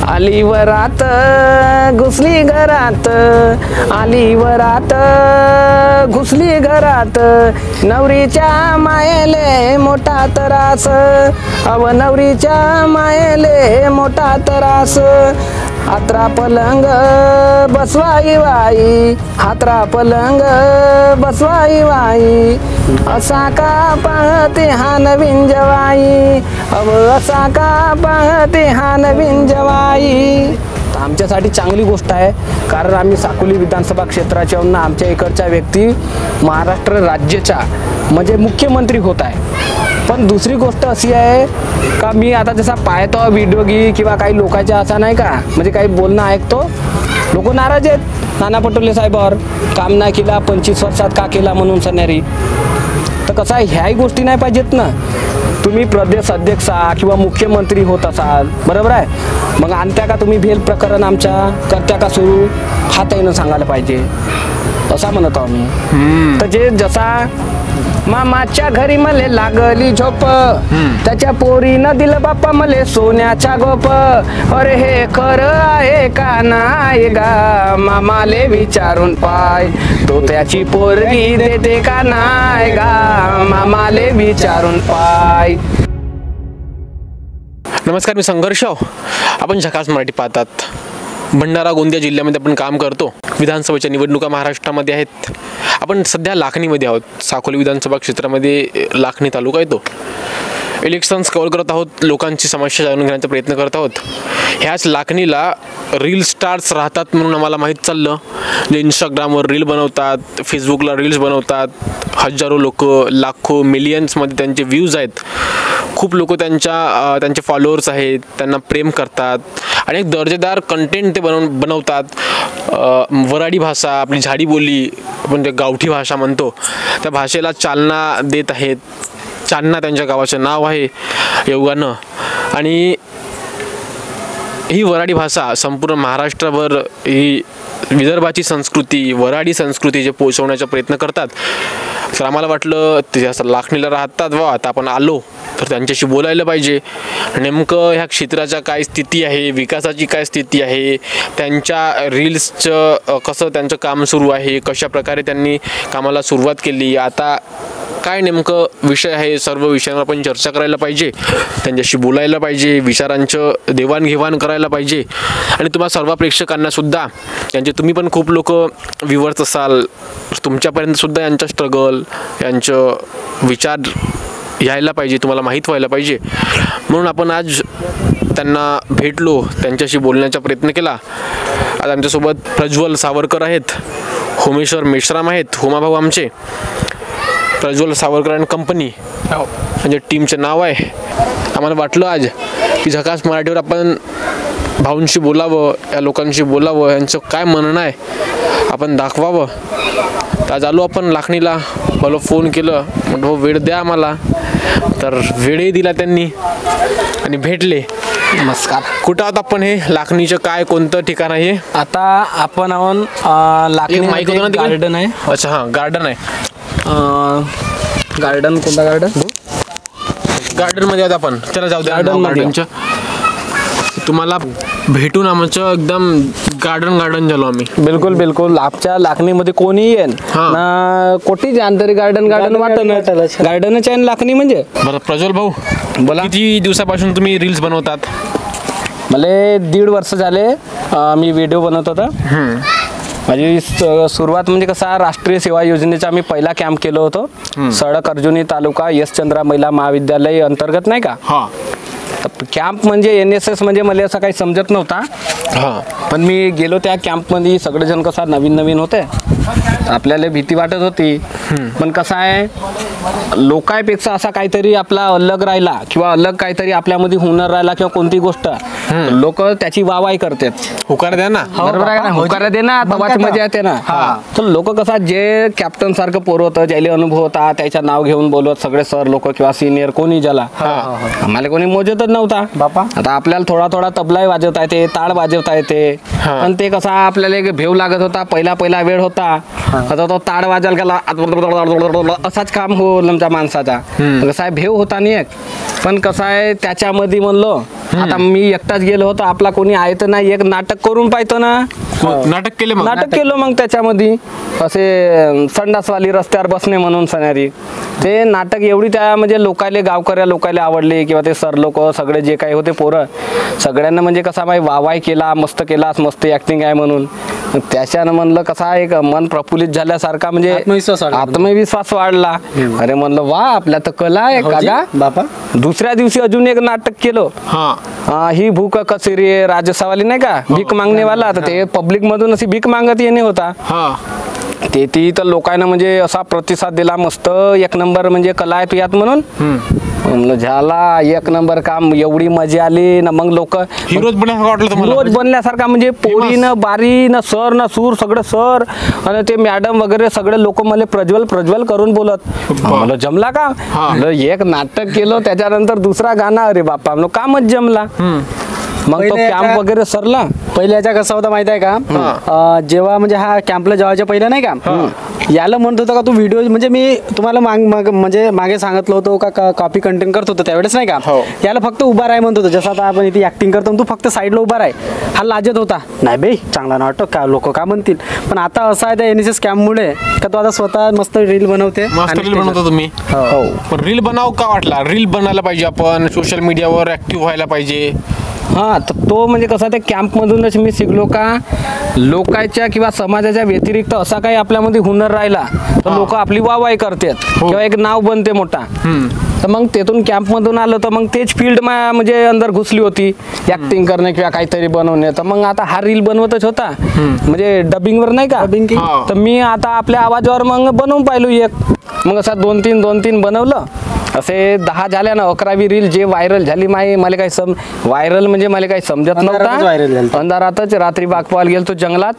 आली वरात घुसली घरात, आली वरात घुसली घरात, नवरीच्या मायेले मोठा त्रास, अव नवरीच्या मायेले मोठा त्रास, हात्रा पलंग बसवाई वाई, हात्रा पलंग बसवाई वाई, असा का पाहते हा नवीन जवाई, अव असा का पाहते हा नवीन जवाई. आमच्यासाठी चांगली गोष्ट आहे, कारण आम्ही साकोली विधानसभा क्षेत्राच्या आमच्या इकडच्या व्यक्ती महाराष्ट्र राज्याच्या म्हणजे मुख्यमंत्री होत आहे. पण दुसरी गोष्ट अशी आहे का मी आता जसा पाहतो व्हिडिओ किंवा काही लोकांच्या असा नाही का म्हणजे काही बोलणं ऐकतो, लोक नाराज आहेत नाना पटोले साहेबावर, काम नाही केला 25 वर्षात का केला म्हणून सन्यारी. तर कसं आहे ह्याही गोष्टी नाही पाहिजेत ना. तुम्ही प्रदेश अध्यक्ष किंवा मुख्यमंत्री होत असाल बरोबर आहे, मग आणत्या का तुम्ही भेल प्रकरण आमच्या करत्या का सुरू, हा त्यानं सांगायला पाहिजे असा म्हणत आहो मी. तर जे जसा मामाच्या घरी मले लागली झोप, त्याच्या पोरीनं दिलं बाप्पा मले सोन्याचा गोप, अरे हे खरं आहे का नाही गा, मामाले विचारून पाय तो त्याची पोरगी देते का नाही गा, मामाले विचारून पाय. नमस्कार, मी संघर्ष. आपण झकास मराठी पाहतात. भंडारा गोंदिया जिल्ह्यामध्ये आपण काम करतो. विधानसभेच्या निवडणुका महाराष्ट्रामध्ये आहेत. आपण सध्या लाखनीमध्ये आहोत. साकोली विधानसभा क्षेत्रामध्ये लाखनी तालुका येतो. इलेक्शन्स कव्हर करत आहोत, लोकांची समस्या जाणून घेण्याचा प्रयत्न करत आहोत. ह्याच लाखनीला रील स्टार्स राहतात म्हणून आम्हाला माहीत चाललं, जे इंस्टाग्रामवर रील बनवतात, फेसबुकला रील्स बनवतात. हजारो लोक, लाखो, मिलियन्समध्ये त्यांचे व्ह्यूज आहेत. खूप लोक त्यांचे फॉलोअर्स आहेत, त्यांना प्रेम करतात आणि एक दर्जेदार कंटेंट ते बनवतात. वराडी भाषा, आपली झाडी बोली, आपण जे गावठी भाषा म्हणतो, त्या भाषेला चालना देत आहेत. चांदना त्यांच्या गावाचं नाव आहे योगानं. आणि ही वराडी भाषा संपूर्ण महाराष्ट्रभर ही विदर्भाची संस्कृती, वराडी संस्कृती जे पोहोचवण्याचा प्रयत्न करतात. तर आम्हाला वाटलं ते असं लाखनीला राहतात वा आता आपण आलो तर त्यांच्याशी बोलायला पाहिजे. नेमकं ह्या क्षेत्राच्या काय स्थिती आहे, विकासाची काय स्थिती आहे, त्यांच्या रील्सचं कसं त्यांचं काम सुरू आहे, कशा प्रकारे त्यांनी कामाला सुरुवात केली, आता काय नेमकं विषय आहे, सर्व विषयांवर आपण चर्चा करायला पाहिजे, त्यांच्याशी बोलायला पाहिजे, विचारांचं देवाणघेवाण करायला पाहिजे. आणि तुम्हा सर्व प्रेक्षकांना सुद्धा त्यांचे तुम्ही पण खूप लोक व्ह्यूअर्स असाल, तुमच्यापर्यंत सुद्धा यांचं स्ट्रगल, यांचं विचार यायला पाहिजे, तुम्हाला माहीत व्हायला पाहिजे. म्हणून आपण आज त्यांना भेटलो, त्यांच्याशी बोलण्याचा प्रयत्न केला. आज आमच्यासोबत प्रज्वल सावरकर आहेत, होमेश्वर मेश्राम आहेत, होमाभाऊ आमचे. प्रज्वल सावरकर अँड कंपनी म्हणजे टीमचे नाव आहे. आम्हाला वाटलं आज की झकास मराठीवर आपण भाऊंशी बोलावं, या लोकांशी बोलावं, यांचं काय म्हणणं आहे आपण दाखवावं. तर आज आलो आपण लाखनीला. मला फोन केलं, म्हटलं वेळ द्या आम्हाला. तर वेळही दिला त्यांनी आणि भेटले. नमस्कार. कुठं आहोत आपण? हे लाखनीचं काय कोणतं ठिकाण आहे? आता आपण लाखनी गार्डन आहे. अच्छा, हां, गार्डन आहे. गार्डन कोणता गार्डन? गार्डनमध्ये आहोत आपण. चला जाऊ द्या गार्डनच्या. तुम्हाला भेटून आमचं एकदम गार्डन झालो आम्ही. बिलकुल बिलकुल. आपच्या लाखनीमध्ये कोणी येईल ना, कोटी तरी गार्डन वाटत गार्डनच आहे लाखनी म्हणजे. बरं प्रज्वल भाऊ, बोला. किती दिवसापासून तुम्ही रील्स बनवतात? मला 1.5 वर्ष झाले मी व्हिडिओ बनवत होता. माझी सुरुवात म्हणजे कसा, राष्ट्रीय सेवा योजनेचा आम्ही पहिला कॅम्प केलो होतो. सडक अर्जुनी तालुका यशचंद्रा महिला महाविद्यालय अंतर्गत नाही का. कॅम्प म्हणजे NSS म्हणजे मला असं काही समजत नव्हता. पण मी गेलो त्या कॅम्पमध्ये. सगळेजण कसा नवीन होते, आपल्याला भीती वाटत होती. पण कसं आहे, लोकांपेक्षा असा काहीतरी आपला अलग राहिला किंवा अलग काहीतरी आपल्यामध्ये हुनर राहिला किंवा कोणती गोष्ट, लोक त्याची वाहवाही करतात. हुकार द्या ना. बरोबर आहे ना, हुकार दे ना, तवाच मजा येते ना. तर लोक कसा, जे कॅप्टन सारखं पोर होतं, ज्याला अनुभव होता, त्याचं नाव घेऊन बोलवत सगळे सर लोक किंवा सिनियर कोणी ज्याला, आम्हाला कोणी मोजतच नव्हता बापा. आता आपल्याला थोडा तबलाही वाजवता येते, ताळ वाजवता येते. पण ते कसा आपल्याला एक भेव लागत होता. पहिला वेळ होता, आता तो ताळ वाजायला गेला असाच काम हो आमच्या माणसाचा. कसा आहे, भेव होता नाही एक. पण कसं आहे त्याच्यामध्ये म्हणलो आता मी एकटाच गेलो होतो, आपला कोणी आहे तर नाही, एक नाटक करून पाहतो ना. नाटक केले मग? नाटक केलं मग त्याच्यामध्ये असे संडासवाली रस्त्यावर बसणे म्हणून सणारी ते नाटक एवढी त्या म्हणजे लोकायले गावकऱ्या लोकायले आवडले किंवा ते सर लोक सगळे जे काही होते पोरं सगळ्यांना म्हणजे कसा माहिती वाहवाही केला, मस्त केलास, मस्त ऍक्टिंग आहे म्हणून. त्याच्यानं म्हणलं कसा एक मन प्रफुल्लित झाल्यासारखा म्हणजे आत्मविश्वास वाढला. अरे म्हणलं वा आपल्या तर कला आहे का बापा. दुसऱ्या दिवशी अजून एक नाटक केलं. ही भूक कशी रे राजसावाली नाही का, भीक मागणेवाला. तर ते पब्लिक मधून अशी भीक मागत येणे होता. ते ती तर लोकांना म्हणजे असा प्रतिसाद दिला, मस्त एक नंबर म्हणजे कला आहे तुझ्यात म्हणून. म्हणलं झाला एक नंबर काम, एवढी मजा आली ना. मग लोक हिरोज बनल्यासारखा म्हणजे पोरी न बारी न सर न सूर सगळं सर आणि ते मॅडम वगैरे सगळे लोक मला प्रज्वल करून बोलत. मला जमला का. एक नाटक केलं त्याच्यानंतर दुसरा गाणं, अरे बापा कामच जमला. मग तो कॅम्प वगैरे सरला. पहिले याचा कसा होता माहिती आहे का, जेव्हा म्हणजे हा कॅम्पला जेवायच्या पहिले नाही का, याला म्हणत होता का तू व्हिडिओ म्हणजे मी तुम्हाला म्हणजे मागे सांगितलं होतं का कॉपी कंटेंट करत होतो त्यावेळेस नाही का, याला फक्त उभा राह म्हणत होतं. जसं आता आपण इथे ऍक्टिंग करतो तू फक्त साईडला उभा राह. हा लाजत होता, नाही बाई चांगला नाटक का लोक का म्हणतील. पण आता असं आहे त्या NSS कॅम्पमुळे का तो आता स्वतः मस्त रील बनवते. रील बनवतो तुम्ही. पण रील बनाव का वाटला, रील बनायला पाहिजे आपण, सोशल मीडियावर ऍक्टिव्ह व्हायला पाहिजे. तर तो म्हणजे कसा त्या कॅम्प मधूनच मी शिकलो का लोकांच्या किंवा समाजाच्या व्यतिरिक्त असा काही आपल्यामध्ये हुनर राहिला तर लोक आपली वाहवाही करतात किंवा एक नाव बनते मोठा. तर मग तेथून कॅम्प मधून आलं तर मग तेच फील्ड म्हणजे अंदर घुसली होती ऍक्टिंग करणे किंवा काहीतरी बनवणे. तर मग आता हा रील बनवतच होता म्हणजे डबिंगवर नाही का. तर मी आता आपल्या आवाजावर मग बनवून पाहिलो एक. मग असं दोन तीन बनवलं. असे 10 झाल्या ना. 11वी रील जे व्हायरल झाली मला काही व्हायरल म्हणजे मला काही समजत नव्हता. अंधारातच रात्री बागपाला गेलो जंगलात.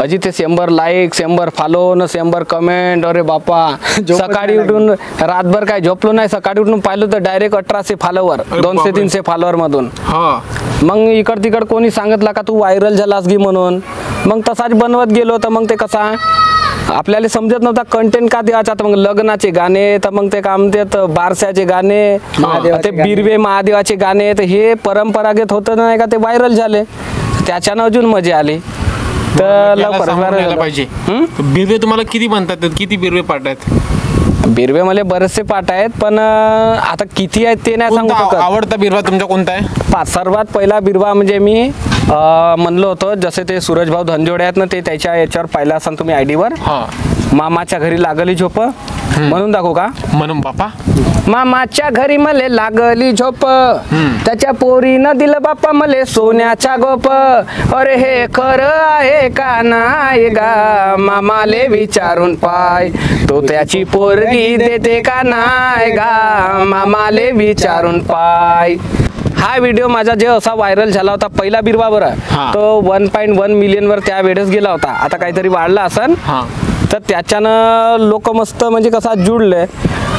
अजी ते 100 लाईक 100 फॉलो न 100 कमेंट. अरे बापा सकाळी उठून रातभर काय झोपलो नाही. सकाळी उठून पाहिलं तर डायरेक्ट 1800 फॉलोवर 200-300 फॉलोवर मधून. मग इकड तिकड कोणी सांगितलं का तू व्हायरल झालास गी म्हणून. मग तसाच बनवत गेलो. तर मग ते कसा आपल्याला समजत नव्हता कंटेंट का द्यायचा. तर मग लग्नाचे गाणे तर मग ते काय म्हणतात बारशाचे गाणे ते बिरवे महादेवाचे गाणे तर हे परंपरागत होतं नाही का ते व्हायरल झाले. त्याच्यानं अजून मजा आली. तर लवकर पाहिजे. बिरवे तुम्हाला किती म्हणतात, किती बिरवे पाठ आहेत? बिरवे मला बरेचसे पाठ आहेत पण आता किती आहेत ते नाही सांगू शकत. आवडता बिरवा तुमचा कोणता आहे? सर्वात पहिला बिरवा म्हणजे मी म्हणलो होतो जसे ते सूरज भाऊ धनजोडे आहेत ना ते त्याच्या याच्यावर पाहिला असाल तुम्ही आयडीवर. मामाच्या घरी लागली झोप म्हणून दाखवू का? म्हणून बापा. मामाच्या घरी मले लागली झोप त्याच्या पोरीनं दिलं बाप्पा मले सोन्याचा गोप. अरे हे खरं आहे का नाही गा मामाले विचारून पाय तो त्याची पोरगी देते का नाही गा मामाले विचारून पाय. हा व्हिडिओ माझा जे असा व्हायरल झाला होता पहिला बिरवा बरं तो 1.1 मिलियन वर त्या वेळेस गेला होता. आता काहीतरी वाढला असन. तर त्याच्यानं लोक मस्त म्हणजे कसा जुळले.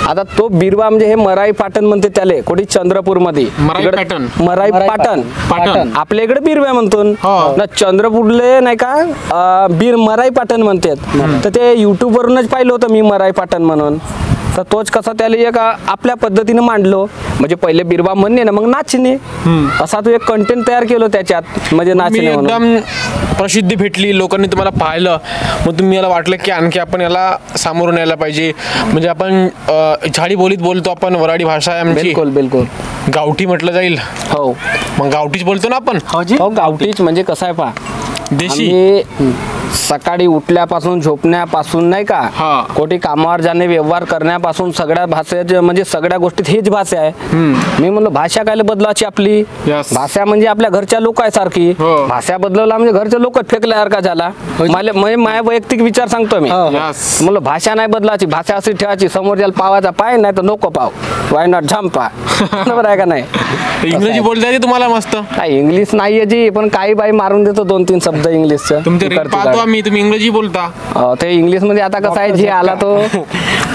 आता तो बिरवा म्हणजे हे मराई पाटण म्हणते त्याले कोणी चंद्रपूर मध्ये. मराई पाटण आपल्या इकडे बिरव्या म्हणतो ना. चंद्रपूरले नाही का मराई पाटण म्हणतात. तर ते युट्यूब वरूनच पाहिलं होतं मी मराई पाटण म्हणून. तर तोच कसा त्याला एक आपल्या पद्धतीने मांडलो म्हणजे पहिले बिरवा म्हणणे ना मग नाचणे असा तो एक कंटेंट तयार केलो त्याच्यात म्हणजे नाचणे एकदम प्रसिद्धी भेटली लोकांनी तुम्हाला पाहिलं. मग तुम्ही याला वाटलं की आणखी आपण याला सामोरून यायला पाहिजे. म्हणजे आपण झाडी बोलीत बोलतो आपण, वराडी भाषा आहे आमची. बिलकुल गावठी म्हटलं जाईल. हो मग गावठीच बोलतो ना आपण. हो गावठीच म्हणजे कसं आहे पा देशी. सकाळी उठल्यापासून झोपण्यापासून नाही का कोठी कामावर जाणे व्यवहार करण्यापासून सगळ्या भाषेच्या म्हणजे सगळ्या गोष्टीत हीच भाषा आहे. मी म्हणलो भाषा काय बदलाची आपली. भाषा म्हणजे आपल्या घरच्या लोक आहे सारखी. भाषा बदलवला म्हणजे घरचे लोक फेकल्यासारखा झाला. मला माझ्या वैयक्तिक विचार सांगतो मी. म्हणलं भाषा नाही बदलाची, भाषा अशी ठेवायची समोर ज्याला पावाचा पाय नाही तर नको पाव. वाय नॉट झांपा. बरोबर आहे का नाही. इंग्रजी बोलता येते तुम्हाला मस्त. इंग्लिश नाहीये जी पण काही बाई मारून देतो 2-3 शब्द इंग्लिशचं. तुम्ही इंग्रजी बोलता ते इंग्लिश मध्ये आता कसं आहे जे आला तो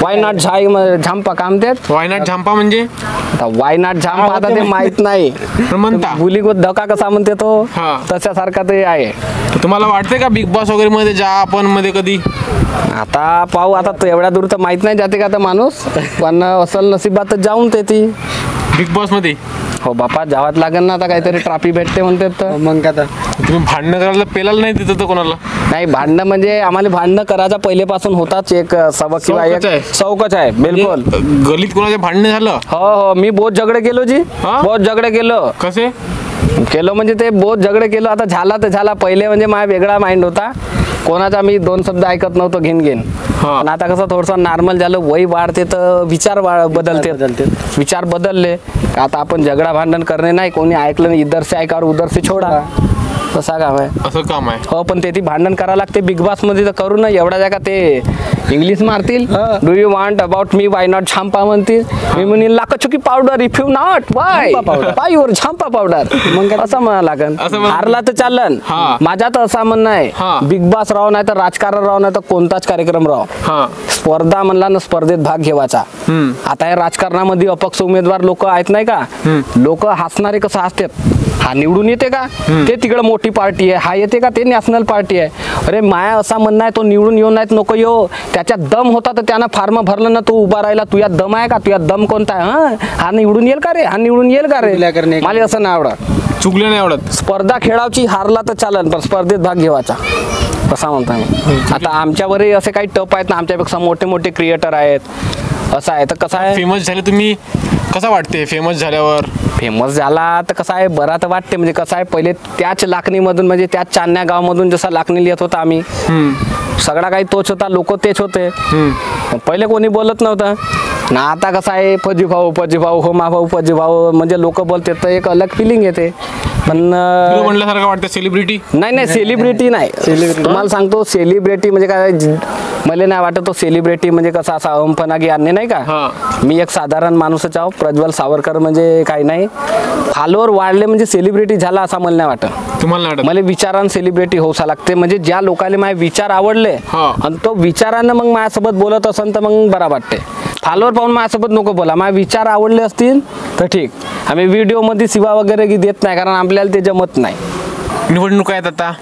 वाय नॉट झांपा काम देत. वाय नॉट झांपा म्हणजे वाय नॉट झांपा आता ते माहित नाही म्हणता. गुली को धक्का कसा म्हणते तो तशासारखा ते आहे. तुम्हाला वाटतंय का बिग बॉस वगैरे मध्ये जा आपण मध्ये कधी? आता पाहू. आता एवढ्या दूर तर माहित नाही जाते का तर माणूस पण असल नशिबात जाऊन ते ती बिग बॉस मध्ये हो बापा, जावंच लागेल ना आता, काहीतरी ट्रॉफी भेटते म्हणतात तर. मग काय आता तुम्ही भांडणं करायला पेलायला नाही देत तर कोणाला? नाही, भांडणं म्हणजे आम्हाला भांडणं करायचा पहिलेपासून होताच एक सबक किंवा शौकच आहे. एक शौकच आहे. बिलकुल. गलीत कोणाचे भांडणं झालं? हो, मी बहुत झगडे केलो जी. हा? बहुत झगडे केलो. कसे? केलं म्हणजे ते बहुत झगडे केलो. आता झाला तर झाला. पहिले म्हणजे माझा वेगळा माइंड होता, कोणाचा मी 2 शब्द ऐकत नव्हतो घेऊन. हा. पण आता कसं थोडंसं नॉर्मल झालं, वय वाढते तर विचार बदलते. विचार बदलले. आता आपण झगडा भांडण करणे नाही, कोणी ऐकलं नाही, इधर से ऐका और उधर से छोडा, तसा काम आहे. असं काम आहे. हो, पण ते भांडण करावं लागते बिग बॉस मध्ये, तर करू ना. एवढ्या जागा ते इंग्लिश मारतील. Do you want about me, why not झांपा म्हणतील. मी म्हणेन लाकचुकी powder, if you not why why your झांपा पावडर. मग असं म्हणा लागन. हारला तर चालन. हा. माझा तर असा म्हणणं हा. आहे, बिग बॉस राहो नाही तर राजकारण राहो नाही तर कोणताच कार्यक्रम राहो, हा. स्पर्धा म्हणला ना, स्पर्धेत भाग घेवायचा. आता या राजकारणामध्ये अपक्ष उमेदवार लोक आहेत नाही का, लोक हसणारे कसं हसतात. हा निवडून येते का, ते तिकडे मोठी पार्टी आहे. हा येते का, ते नॅशनल पार्टी आहे. अरे माया असा म्हणणं आहे, तो निवडून येऊ नाहीत नको येऊ, त्याच्यात दम होता तर त्यानं फार्म भरलं ना, तो उभा राहिला. तुझ्यात दम आहे का, तुझ्यात दम कोणता आहे? हा निवडून येईल का रे, हा निवडून येईल का रे? मला असं नाही आवडत. चुकले नाही आवडत. स्पर्धा खेळावची, हारला तर चालन पण स्पर्धेत भाग घेवायचा, कसा म्हणता मी. आता आमच्यावरही असे काही टप आहेत ना, आमच्यापेक्षा मोठे मोठे क्रिएटर आहेत. असं आहे तर कसं आहे, फेमस झाले तुम्ही, कसं वाटते फेमस झाल्यावर? फेमस झाला तर कसं आहे, बरा तर वाटते. म्हणजे कसं आहे, पहिले त्याच लाखणीमधून म्हणजे त्याच चांदण्या गावामधून जसा लाखणी लिहित होता आम्ही, सगळा काही तोच होता, लोक तेच होते. पहिले कोणी बोलत नव्हतं ना. आता कसं आहे, फजी भाऊ हो मा भाऊ फजी भाऊ, म्हणजे लोक बोलते तर एक अलग फिलिंग येते. पण हिरो म्हणल्यासारखं वाटतं. सेलिब्रिटी नाही, सेलिब्रिटी नाही. तुम्हाला सांगतो, सेलिब्रिटी म्हणजे काय, मला नाही वाटत तो सेलिब्रिटी म्हणजे कसा असा अहमपणा की आणणे नाही का. मी एक साधारण माणूसच आहो. प्रज्वल सावरकर म्हणजे काही नाही. फॉलोअर वाढले म्हणजे सेलिब्रिटी झाला असं मला नाही वाटत. तुम्हाला नाही वाटत? मला विचारान सेलिब्रिटी होसा लागते. म्हणजे ज्या लोकांना माझे विचार आवडले आणि तो विचारानं मग माझ्यासोबत बोलत असेल तर मग बरा वाटते. फॉलोअर पाहून माझ्यासोबत नको बोला. माझे विचार आवडले असतील तर ठीक. आम्ही व्हिडिओमध्ये शिवा वगैरे देत नाही, कारण आपल्याला ते जमत नाही. निवडणुका आहेत आता,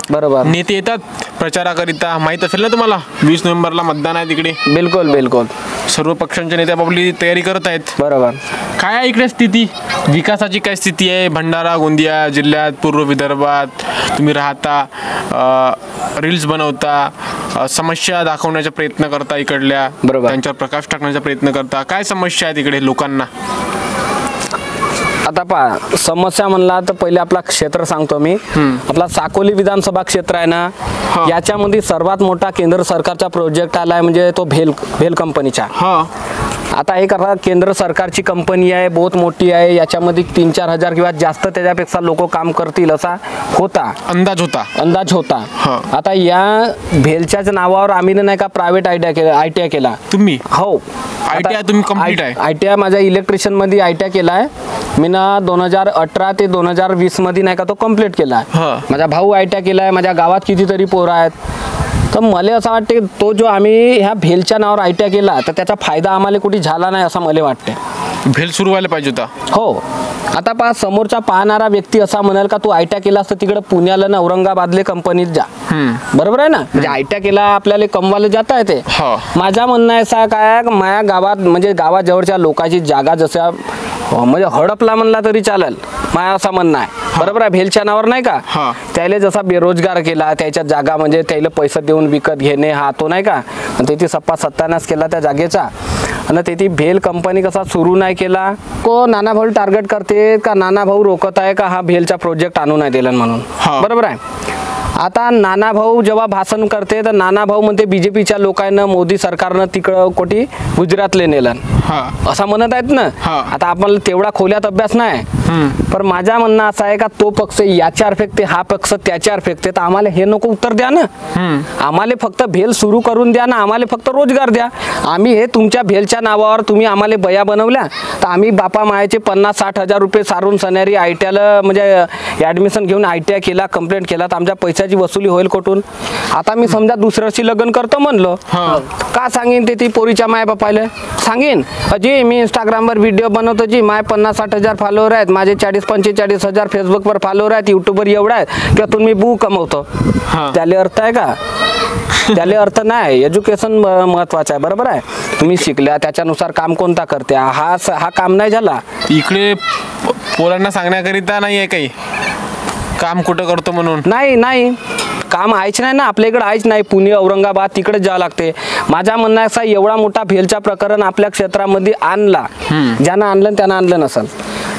बरोबर. नेते येतात प्रचाराकरिता. माहित असेल ना तुम्हाला, 20 नोव्हेंबरला मतदान आहे तिकडे. बिलकुल. सर्व पक्षांचे नेते आपापली तयारी करत आहेत. बरोबर. काय आहे इकडे स्थिती, विकासाची काय स्थिती आहे भंडारा गोंदिया जिल्ह्यात, पूर्व विदर्भात तुम्ही राहता, रील्स बनवता, समस्या दाखवण्याचा प्रयत्न करता इकडल्या, बरोबर. त्यांच्यावर प्रकाश टाकण्याचा प्रयत्न करता. काय समस्या आहेत इकडे लोकांना? आता पहा, समस्या म्हणला तर पहिले आपला क्षेत्र सांगतो मी. आपला साकोली विधानसभा क्षेत्र आहे ना, याच्यामध्ये सर्वात मोठा केंद्र सरकारचा प्रोजेक्ट आलाय, म्हणजे तो भेल कंपनीचा. आता हे करा, केंद्र सरकारची कंपनी आहे, बहुत मोठी आहे. याच्यामध्ये 3-4 हजार किंवा जास्त त्याच्यापेक्षा लोक काम करतील असा अंदाज होता. आता या भेलच्याच नावावर आम्ही नाही का प्रायव्हेट आयटीआय केला. तुम्ही? हो, आयटीआय तुम्ही कंप्लीट आहे? आयटीआय माझ्या इलेक्ट्रिशियन मध्ये आयटीआय केलाय मी ना. 2018 ते 2020 मध्ये नाही का तो कम्प्लीट केलाय. माझा भाऊ आयटीआय केलाय. माझ्या गावात कितीतरी पोरं आहेत. तर मला असं वाटते, तो जो आम्ही ह्या भेलच्या नावावर आयटीआय केला तर त्याचा फायदा आम्हाला कुठे झाला नाही असं मला वाटते. भेल सुरू व्हायला पाहिजे होता. हो. आता पहा, समोरचा पाहणारा व्यक्ती असा म्हणाल का तू आयटीआय केला असतं तिकडे पुण्याला ना औरंगाबादले कंपनीत जा. बरोबर आहे ना, म्हणजे आयटीआय केला आपल्याला कमवायला जाता येते. माझा म्हणणं आहे काय, माझ्या गावात म्हणजे गावाजवळच्या लोकांची जागा जसं म्हणजे हडपला म्हणला तरी चालेल, माझ्या असं म्हणणं आहे. बरोबर आहे, भेलच्या नावावर नाही का, त्याला जसा बेरोजगार केला, त्याच्या जागा म्हणजे त्याला पैसे देऊन विकत घेणे हा तो नाही का, आणि त्याची सप्पा सत्यानाश केला त्या जागेचा. आणि ते ती भेल कंपनी कसा सुरू नाही केला, को नाना भाऊ टार्गेट करते का नाना भाऊ रोखत आहे का हा भेलचा प्रोजेक्ट आणू नाही दिला म्हणून. बरोबर आहे. आता नाना भाऊ जेव्हा भाषण करते तर नाना भाऊ म्हणते बीजेपीच्या लोकांना मोदी सरकारनं तिकडं कोठी गुजरातले नेलं असं म्हणत आहेत ना. आता आपण तेवढा खोल्यात अभ्यास नाही, पण माझा म्हणणं असं आहे का तो पक्ष याच्यावर फेकते, हा पक्ष त्याच्यावर फेकते, तर आम्हाला हे नको उत्तर द्या ना. आम्हाला फक्त भेल सुरू करून द्या ना, आम्हाला फक्त रोजगार द्या. आम्ही हे तुमच्या भेलच्या नावावर तुम्ही आम्हाला बया बनवल्या तर आम्ही बापा मायाचे 50-60 हजार रुपये सारून सणारी आयटीआयला म्हणजे ॲडमिशन घेऊन आयटीआय केला, कंप्लेंट केला, तर आमच्या पैशाची वसुली होईल कुठून. आता मी समजा दुसऱ्याशी लग्न करतो म्हणलो, का सांगेन ते ती पोरीच्या माय बापाला सांगेन अजी मी इंस्टाग्रामवर व्हिडिओ बनवतो जी, माय 50-60 हजार फॉलोअर आहेत, माझे 40-45 हजार फेसबुकवर फॉलोअर आहेत, युट्यूबवर एवढा आहेत, त्यातून मी बू कमवतो. त्याला अर्थ आहे का? त्याला अर्थ नाही. एज्युकेशन महत्वाचं आहे, बरोबर आहे. तुम्ही शिकल्या त्याच्यानुसार काम कोणता करते, हा काम नाही झाला. इकडे पोरांना सांगण्याकरिता नाही आहे काही काम कुठं करतो म्हणून. नाही काम आहेच नाही ना, आपल्या इकडे आहेच नाही. पुणे औरंगाबाद तिकडे जावं लागते. माझा म्हणणं असा, एवढा मोठा फेलचा प्रकरण आपल्या क्षेत्रामध्ये आणला, ज्यानं आणलं त्यानं आणलं नसल,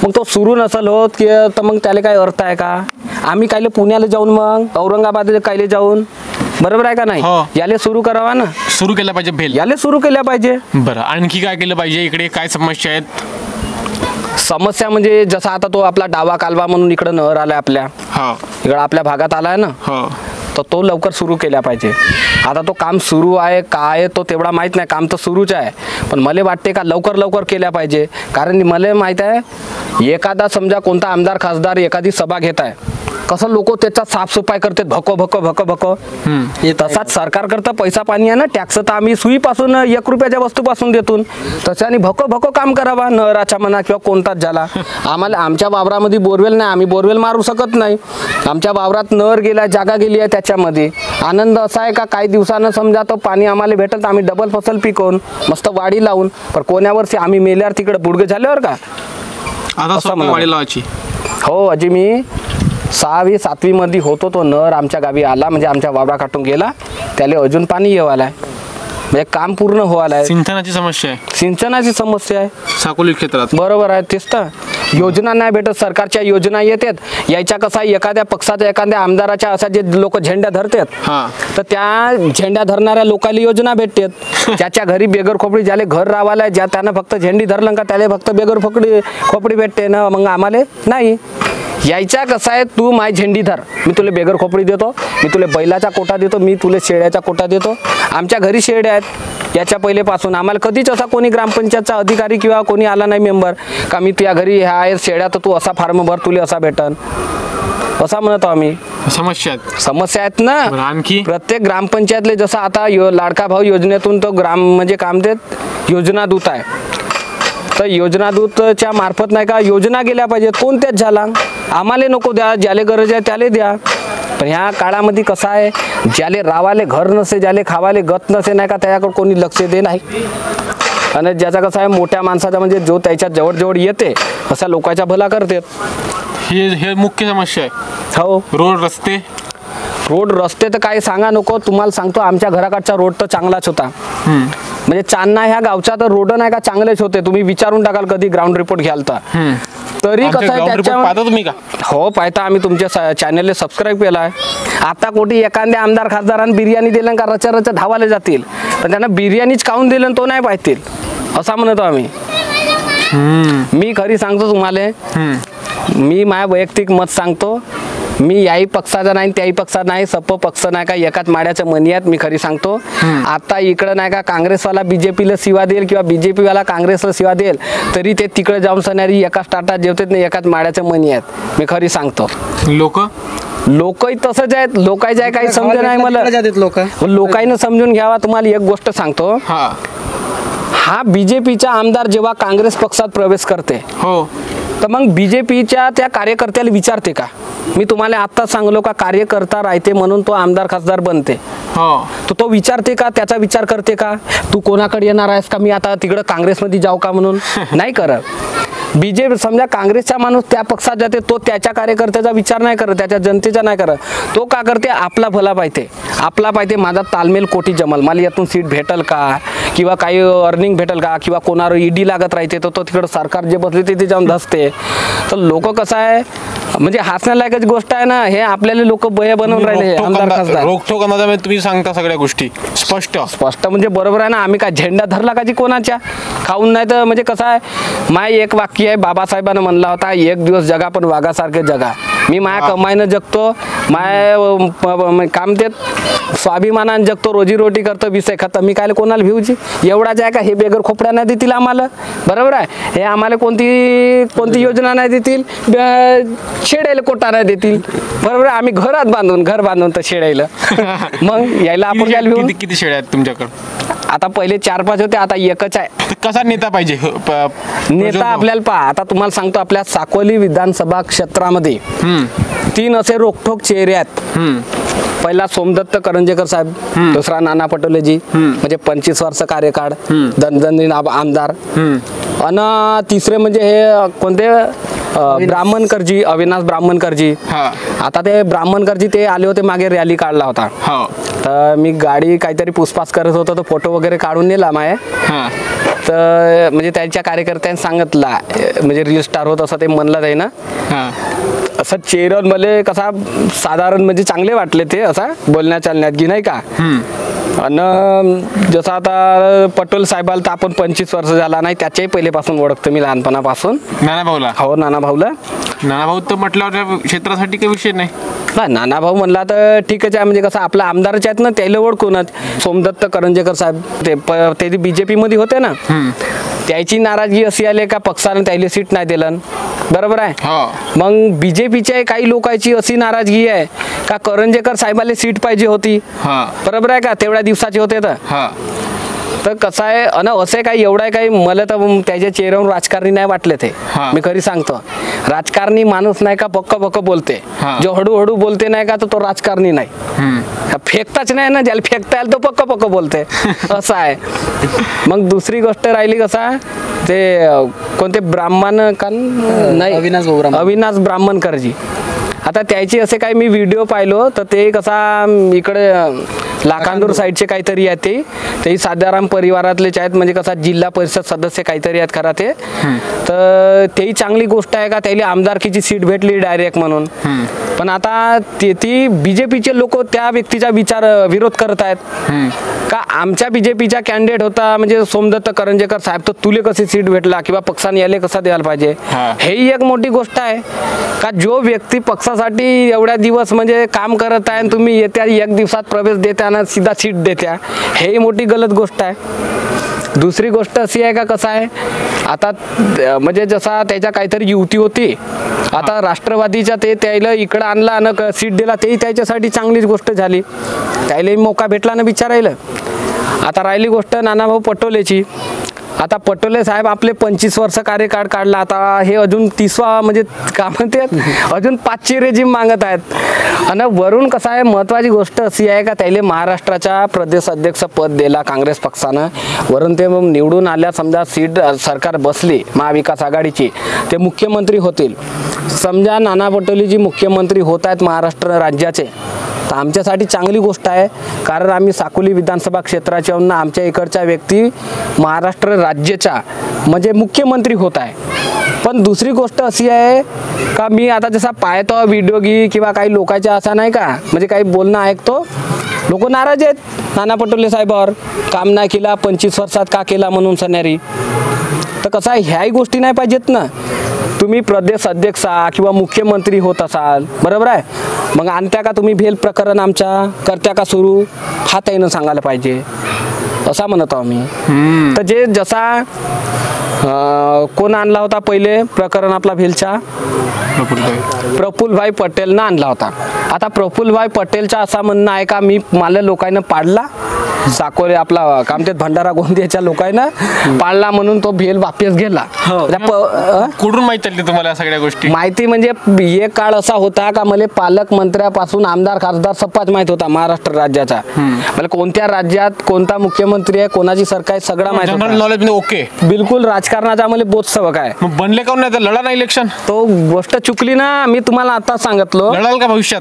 मग तो सुरू नसल होत की तर मग त्याला काही अर्थ आहे का? आम्ही कायले पुण्याला जाऊन मग औरंगाबादला कायले जाऊन, बरोबर आहे का नाही? याले सुरू करावा ना, सुरू केलं पाहिजे भेल, याले सुरू केल्या पाहिजे. बरं आणखी काय केलं पाहिजे? इकडे काय समस्या आहेत? समस्या म्हणजे जसा आता तो आपला डावा कालवा म्हणून इकडं नहर आलाय आपल्या, इकडं आपल्या भागात आलाय ना, तर तो लवकर सुरू केला पाहिजे. आता तो काम सुरू आहे काय तो तेवढा माहीत नाही, काम तर सुरूच आहे, पण मला वाटते का लवकर केल्या पाहिजे. कारण मला माहीत आहे, एखादा समजा कोणता आमदार खासदार एखादी सभा घेत आहे, कसं लोक त्याच्यात साफसफाई करतात भको. तसाच सरकार करता पैसा पाणी आहे ना, टॅक्स तर आम्ही सुईपासून 1 रुपयाच्या वस्तूपासून देतून, तशाने भको काम करावा. नहराच्या म्हणा किंवा कोणताच झाला. आम्हाला आमच्या वावरामध्ये बोरवेल नाही, आम्ही बोरवेल मारू शकत नाही. आमच्या वावरात नहर गेला, जागा गेली आहे, त्याच्यामध्ये आनंद असा आहे का काही दिवसानं समजा तो पाणी आम्हाला भेटत, आम्ही डबल फसल पिकवून मस्त वाडी लावून. पण कोण्या वर्षी आम्ही मेल्यावर तिकडे बुडगे झाल्यावर का आता वाडी लावायची. हो अजी, मी 6वी 7वी मध्ये होतो, तो नहर आमच्या गावी आला, म्हणजे आमच्या वावरा काटून गेला, त्याला अजून पाणी येवालाय, म्हणजे काम पूर्ण व्हायलाय. सिंचनाची समस्या आहे, सिंचनाची समस्या आहे साकोली क्षेत्रात, बरोबर आहे. तेच तर योजना नाही भेटत, सरकारच्या योजना येतात, यायच्या कसा एखाद्या पक्षाच्या एखाद्या आमदाराच्या असा जे लोक झेंड्या धरतात, तर त्या झेंड्या धरणाऱ्या लोकांना योजना भेटतात. ज्याच्या घरी बेगर खोपडी, ज्याला घर रावायला ज्या त्यानं फक्त झेंडी धरलं का त्याला फक्त बेगर खोपडी भेटते ना, मग आम्हाला नाही. यायच्या कसं आहे, तू माय झेंडी धर, मी तुला बेगर खोपडी देतो, मी तुला बैलाचा कोटा देतो, मी तुला शेळ्याचा कोटा देतो. आमच्या घरी शेळ्या आहेत याच्या पहिलेपासून. आम्हाला कधीच असा कोणी ग्रामपंचायतचा अधिकारी किंवा कोणी आला नाही मेंबर का मी तुझ्या घरी ह्या आहेत शेळ्या, तर तू असा फार्म भर, तुला असा भेटन, असा म्हणतो आम्ही. समस्या आहेत ना. आणखी प्रत्येक ग्रामपंचायतले जसं आता लाडका भाऊ योजनेतून तो म्हणजे काम देत योजना दूत आहे, तर योजना दूतच्या मार्फत नाही का योजना गेल्या पाहिजेत, कोणत्याच झाला. आम्हाला नको द्या, ज्याले गरज आहे त्याले द्या. पण ह्या काळामध्ये कसं आहे, ज्याले रावाले घर नसे, ज्याले खावाले गत नसे नाही का, त्याच्याकडे कोणी लक्ष दे नाही. आणि ज्याचा कसं आहे, मोठ्या माणसाचा म्हणजे जो त्याच्या जवळ येते असा लोकांचा भला करतात. हे मुख्य समस्या आहे. हो, रोड रस्ते तर काही सांगा नको. तुम्हाला सांगतो, आमच्या घराकडचा रोड तर चांगलाच होता, म्हणजे चांदणा ह्या गावचा तर रोड नाही का चांगलेच होते. तुम्ही विचारून टाकाल कधी ग्राउंड रिपोर्ट घ्याल तर. तरी कसं आहे त्याच्या, हो पाहता, आम्ही तुमच्या चॅनलला सबस्क्राईब केला आहे. आता कोटी एखाद्या आमदार खासदारांनी बिर्याणी दिलं का रचा धावाले जातील, पण त्यांना बिर्याणीच खाऊन दिलं तो नाही पाहतील, असा म्हणतो आम्ही. मी खरी सांगतो तुम्हाला, मी माझ्या वैयक्तिक मत सांगतो, मी याही पक्षाचा नाही त्याही पक्षाचा नाही, सप पक्ष नाही का एकाच माड्याच्या मनी आहेत. मी खरी सांगतो, आता इकडं नाही का काँग्रेसवाला बीजेपीला शिवा देईल किंवा बीजेपी वाला काँग्रेसला शिवा देईल, तरी ते तिकडे जाऊन सणारी एकाच टाटात जेवतात ना, एकाच माड्याच्या मनी आहेत. मी खरी सांगतो, लोकही तसंच आहेत. लोकांचे आहे काही समजून नाही मला, लोकांना समजून घ्यावा. तुम्हाला एक गोष्ट सांगतो, हा बीजेपीचा आमदार जेव्हा काँग्रेस पक्षात प्रवेश करते, तर मग बीजेपीच्या त्या कार्यकर्त्याला विचारते का? मी तुम्हाला आत्ताच सांगलो का, कार्यकर्ता राहते म्हणून तो आमदार खासदार बनते, तो विचारते का, त्याचा विचार करते का, तू कोणाकडे येणार आहेस का, मी आता तिकडं काँग्रेसमध्ये जाऊ का म्हणून? नाही करत. बीजेपी समजा काँग्रेसचा माणूस त्या पक्षात जाते, तो त्याच्या कार्यकर्त्याचा विचार नाही करत, त्याच्या जनतेचा नाही करत. तो का करते, आपला भला पाहिजे, माझा तालमेल कोटी जमल, मला यातून सीट भेटल का, किंवा काही अर्निंग भेटल का, किंवा कोणावर ईडी लागत राहते, तर तो तिकडं सरकार जे बसले ते जाऊन धसते. तर लोक कसं आहे, म्हणजे हसण्यालायकच गोष्ट आहे ना, हे आपल्याला लोक बय बनवून राहिले. आमदार खासदार रोखोक तुम्ही सांगता सगळ्या गोष्टी स्पष्ट म्हणजे बरोबर आहे ना. आम्ही काय झेंडा धरला का जी कोणाच्या खाऊन नाही, तर म्हणजे कसं आहे, माय एक वाक्य आहे, बाबासाहेबांना म्हणला होता, एक दिवस जगा पण वाघासारखे जगा. मी माया कमाईनं जगतो, माय काम देत स्वाभिमानानं जगतो, रोजीरोटी करतो, विषय खतम. मी काय कोणाला भिवची, एवढाच आहे का? हे बेगर खोपड्या नाही देतील आम्हाला, बरोबर आहे. हे आम्हाला कोणती योजना नाही देतील, शेळ्याला कोटा नाही देतील, बरोबर आहे. आम्ही घर बांधून तर शेळ्याला मग यायला आपण काय भिवून. किती शेळ्या आहेत तुमच्याकडे? आता पहिले 4-5 होते, आता एकच आहे. कसा नेता पाहिजे नेता आपल्याला पहा, आता तुम्हाला सांगतो, आपल्या साकोली विधानसभा क्षेत्रामध्ये 3 असे रोखोक चेहरे आहेत. पहिला सोमदत्त करंजेकर साहेब, दुसरा नाना पटोलेजी, म्हणजे 25 वर्ष कार्यकाळ, दणदणीत आमदार. आणि तिसरे म्हणजे हे कोणते ब्राह्मणकरजी, अविनाश ब्राह्मणकरजी. आता ते ब्राह्मणकरजी ते आले होते मागे, रॅली काढला होता. तर मी गाडी काहीतरी पुसपास करत होतो, तर फोटो वगैरे काढून नेला माय. तर म्हणजे त्यांच्या कार्यकर्त्यांनी सांगितला, म्हणजे रील स्टार होत असं ते म्हणलं आहे ना. असं चेहऱ्यावर मला कसा साधारण म्हणजे चांगले वाटले ते, असा बोलण्या चालण्यात की नाही का. आणि जसं आता पटोल साहेबाला तर आपण 25 वर्ष झाला नाही, त्याच्याही पहिलेपासून ओळखतो मी, लहानपणापासून. नाना भाऊला? हो, नाना भाऊला. नाना भाऊ तर म्हटल्यावर क्षेत्रासाठी काही विषय नाही. नाना भाऊ म्हणला तर ठीकच आहे, म्हणजे कसं आपला आमदारच आहेत ना, त्याला ओळखूनच. सोमदत्त करंजेकर साहेब ते BJP मध्ये होते ना, त्याची नाराजगी अशी आली का पक्षानं त्याला सीट नाही दिलं. बरोबर आहे. मग BJPच्या काही लोकांची अशी नाराजगी आहे का करंजेकर साहेबाला सीट पाहिजे होती. बरोबर आहे का, तेवढ्या दिवसाचे होते तर कसं आहे. आणि असे काही एवढं आहे काही, मला तर त्याच्या चेहऱ्यावरून राजकारणी नाही वाटले ते. मी खरी सांगतो, राजकारणी माणूस नाही का पक्क बोलते. जो हळूहळू बोलते नाही का, तर तो राजकारणी नाही. फेकताच नाही ना, ज्याला फेकता येईल तो पक्क बोलते. असं आहे. मग दुसरी गोष्ट राहिली कसा, ते कोणते ब्राह्मण नाही, अविनाश ब्राह्मणकरजी. आता त्याची असे काही मी व्हिडिओ पाहिलो, तर ते कसा इकडे लाखांदूर साईडचे काहीतरी आहेत, ते साधारण परिवारातलेच आहेत, म्हणजे कसा जिल्हा परिषद सदस्य काहीतरी आहेत खरा ते. तर तेही चांगली गोष्ट आहे का त्याला आमदारकीची सीट भेटली डायरेक्ट म्हणून. पण आता ती BJPचे लोक त्या व्यक्तीचा विरोध करत आहेत का आमच्या BJPचा कॅन्डिडेट होता म्हणजे सोमदत्त करंजेकर साहेब, तर तुले कशी सीट भेटला किंवा पक्षाने याले कसा द्यायला पाहिजे. हेही एक मोठी गोष्ट आहे का जो व्यक्ती पक्षासाठी एवढ्या दिवस म्हणजे काम करत आहे, तुम्ही येत्या एक दिवसात प्रवेश देत्या ना सीधा सीट देत्या, हेही मोठी गलत गोष्ट आहे. दुसरी गोष्ट अशी आहे का कसं आहे, आता म्हणजे जसा त्याच्या काहीतरी युती होती, आता राष्ट्रवादीच्या ते त्याला इकडं आणला आणि सीट दिला, तेही त्याच्यासाठी चांगलीच गोष्ट झाली, त्याला मोका भेटला ना विचारायला. आता राहिली गोष्ट नानाभाऊ पटोलेची. आता पटोले साहेब आपले 25 वर्ष कार्यकाळ काढला, आता हे अजून 30वा म्हणजे का म्हणतात, अजून 5ची रेजिम मागत आहेत. आणि वरून कसं आहे, महत्त्वाची गोष्ट अशी आहे का त्याला महाराष्ट्राच्या प्रदेश अध्यक्ष पद दिला काँग्रेस पक्षानं. वरून ते निवडून आल्या, समजा सीट सरकार बसली महाविकास आघाडीची, ते मुख्यमंत्री होतील. समजा नाना पटोलेजी मुख्यमंत्री होत आहेत महाराष्ट्र राज्याचे, तर आमच्यासाठी चांगली गोष्ट आहे, कारण आम्ही साकोली विधानसभा क्षेत्राच्या आमच्या इकडच्या व्यक्ती महाराष्ट्र राज्याच्या म्हणजे मुख्यमंत्री होत आहे. पण दुसरी गोष्ट अशी आहे का मी आता जसा पाहतो व्हिडिओ किंवा काही लोकांच्या असा नाही का, म्हणजे काही बोलणं ऐकतो, लोक नाराज आहेत नाना पटोले साहेबावर, काम नाही केला 25 वर्षात का केला म्हणून सन्यारी. तर कसं आहे, ह्याही गोष्टी नाही पाहिजेत ना. तुम्ही प्रदेश अध्यक्ष किंवा मुख्यमंत्री होत असाल, बरोबर आहे, मग आणत्या का तुम्ही भेल प्रकरण आमच्या करत्या का सुरू, हा त्यानं सांगायला पाहिजे, असा म्हणत आहो मी. तर जे जसा कोण आणला होता पहिले प्रकरण आपला भेलचा, प्रफुल्लभाई पटेलनं आणला होता. आता प्रफुल्लभाई पटेलचा असा म्हणणं आहे का मला लोकांना पाडला, साकोरे आपला कामतेत भंडारा गोंदियाच्या लोकांना पाळला म्हणून तो भेल वापस गेला. कुठून माहिती चालली तुम्हाला सगळ्या गोष्टी? माहिती म्हणजे एक काळ असा होता का मला पालकमंत्र्यापासून आमदार खासदार सप्पाच माहित होता महाराष्ट्र राज्याचा. मला कोणत्या राज्यात कोणता मुख्यमंत्री आहे, कोणाची सरकार आहे, सगळं माहिती होतं. नॉलेज ओके, बिलकुल. राजकारणाचा मला बोध सवक आहे. मग बनले काऊन नाही, तर लढा नाही इलेक्शन, तो गोष्ट चुकली ना. मी तुम्हाला आता सांगितलं, लढाल का भविष्यात?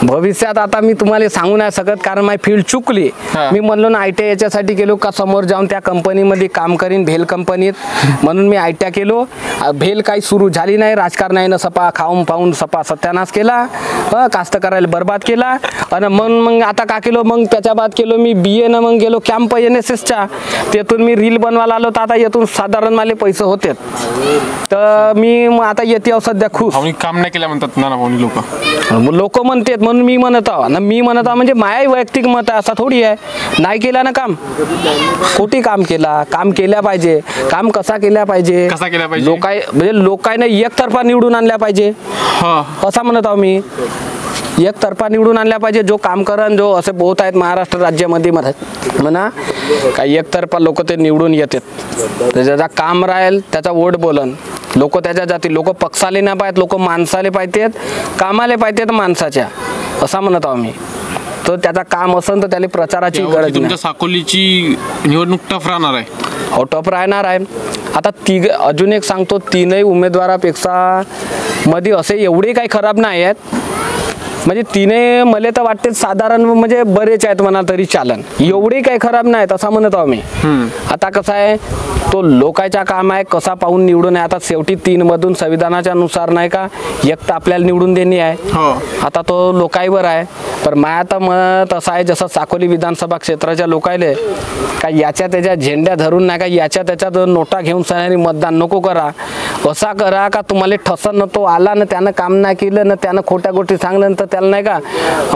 भविष्यात आता मी तुम्हाला सांगू नाही शकत, कारण माझी फील्ड चुकली. मी म्हणलो ना ITI याच्यासाठी केलो का समोर जाऊन त्या कंपनीमध्ये काम करीन, भेल कंपनीत, म्हणून मी ITI केलो. भेल काही सुरू झाली नाही, राजकारणानं सपा खाऊन पाहून सपा सत्यानाश केला, कास्तकाराला बर्बाद केला. आणि मग आता का केलो, मग त्याच्या बाद केलो मी BA मग गेलो कॅम्प NSSच्या, त्यातून मी रील बनवायला आलो. तर आता यातून साधारण मला पैसे होते, तर मी आता येते सध्या खुश. काम नाही केलं म्हणतात ना लोक म्हणतात, म्हणून मी म्हणत आहो ना. मी म्हणत आहो म्हणजे माय वैयक्तिक मत आहे, असा थोडी आहे. नाही केला ना काम, खोटी काम केला, काम केल्या पाहिजे. काम कसा केल्या पाहिजे, म्हणजे लोकांना एकतर्फा निवडून आणल्या पाहिजे, असा म्हणत आहो मी. एकतर्फा निवडून आणल्या पाहिजे. जो काम करण, जो असे बहुत आहेत महाराष्ट्र राज्यामध्ये म्हणा, काही एकतर्फा लोक ते निवडून येतात. ज्याचा काम राहील त्याचा वोट बोलन, लोक त्याच्या जाती. लोक पक्षाले नाही पाहिजेत, लोक माणसाले पाहिजेत, कामाले पाहिजेत माणसाच्या. असा म्हणत आहो मी. तर त्याचा काम असेल तर त्याला प्रचाराची यावर्षी गरज नाही. तुमच्या साकोलीची निवडणूक टफ राहणार आहे. हो, टप राहणार आहे. आता अजून एक सांगतो, तीनही उमेदवारापेक्षा मध्ये असे एवढे काही खराब नाही आहेत. म्हणजे तिने मला तर वाटते साधारण म्हणजे बरेच आहेत म्हणा तरी चालन, एवढे काही खराब नाहीत असं म्हणत आहो मी. आता कसं आहे, तो लोकांचा काम आहे कसा पाहून निवडून आहे. आता शेवटी 3 मधून संविधानाच्या नुसार नाही का एक तर आपल्याला निवडून देणे आहे. आता तो लोकांवर आहे. पण माझ्या तर मत असं आहे, जसं साकोली विधानसभा क्षेत्राच्या लोकायले काय याच्या त्याच्या झेंड्या धरून नाही का याच्या त्याच्यात नोटा घेऊन सणारी मतदान नको करा. असा करा का तुम्हाला ठसन तो आला ना त्यानं काम नाही केलं ना त्यानं खोट्या गोष्टी सांगलं तर त्याला नाही का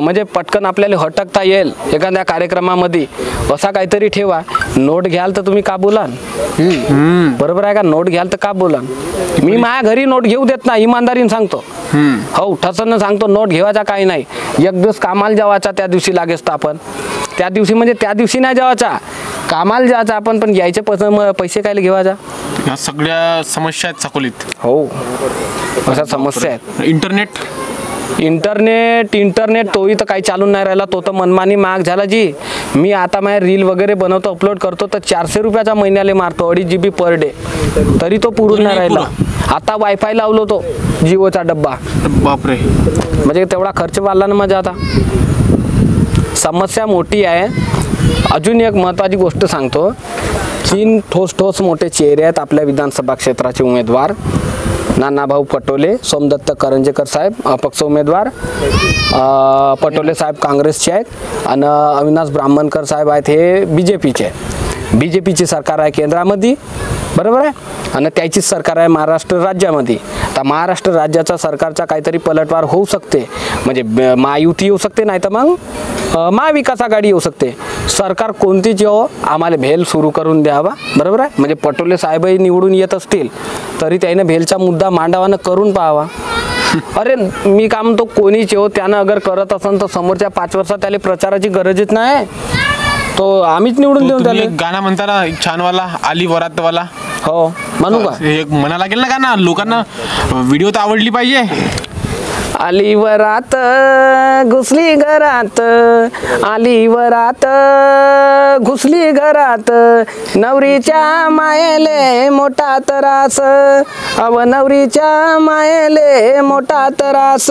म्हणजे पटकन आपल्याला हटकता येईल एखाद्या कार्यक्रमामध्ये. असा काहीतरी ठेवा. नोट घ्याल तर तुम्ही का बोलाल? बरोबर आहे का? नोट घ्याल तर का बोलाल? मी माझ्या घरी नोट घेऊ देत नाही, इमानदारीने सांगतो. हो, ठसन सांगतो, नोट घेवायचा काही नाही. एक दिवस कामाला जावाचा त्या दिवशी लागेस तर आपण त्या दिवशी म्हणजे त्या दिवशी नाही जावाचा, कामाला जायचा आपण. पण यायचे पैसे कायले घेवायचा? या सगळ्या समस्या आहेत साकोलीत. हो, अशा समस्या आहेत. इंटरनेट तोही तर काही चालून नाही राहिला. तो तर मनमानी महाग झाला जी. मी आता माझ्या रील वगैरे बनवतो, अपलोड करतो तर 400 रुपयाचा महिन्याला मारतो, 2.5 GB पर डे, तरी तो पुरून नाही राहिला. आता वायफाय लावलो तो जिओचा डब्बा. बापरे, म्हणजे तेवढा खर्च वाढला ना माझा. आता समस्या मोठी आहे. अजून एक महत्त्वाची गोष्ट सांगतो. 3 ठोस मोठे चेहरे आहेत आपल्या विधानसभा क्षेत्राचे उमेदवार. नानाभाऊ पटोले, सोमदत्त करंजेकर साहेब अपक्ष उमेदवार, पटोले साहेब काँग्रेसचे आहेत आणि अविनाश ब्राह्मणकर साहेब आहेत हे BJPचे. BJPची सरकार आहे केंद्रामध्ये, बरोबर आहे, आणि त्याचीच सरकार आहे महाराष्ट्र राज्यामध्ये. तर महाराष्ट्र राज्याचा सरकारचा काहीतरी पलटवार होऊ शकते. म्हणजे महायुती येऊ शकते, नाही तर मग महाविकास आघाडी येऊ शकते. सरकार कोणतीच येऊ, आम्हाला भेल सुरू करून द्यावा, बरोबर आहे. म्हणजे पटोले साहेबही निवडून येत असतील तरी त्याने भेलचा मुद्दा मांडावानं करून पाहावा. अरे मी का म्हणतो, कोणीच येऊ त्यानं अगर करत असेल तर समोरच्या 5 वर्षात त्याला प्रचाराची गरजच नाही. तो आम्हीच निवडून देऊन त्याला. गाणं म्हणताना छानवाला आली वरातवाला, हो म्हणू का? हे म्हणा लागेल ना गाणं, लोकांना व्हिडिओ तर आवडली पाहिजे. आली वरात घुसली घरात, आली वरात घुसली घरात, नवरीच्या मायेले मोठा त्रास, अव नवरीच्या मायेले मोठा त्रास.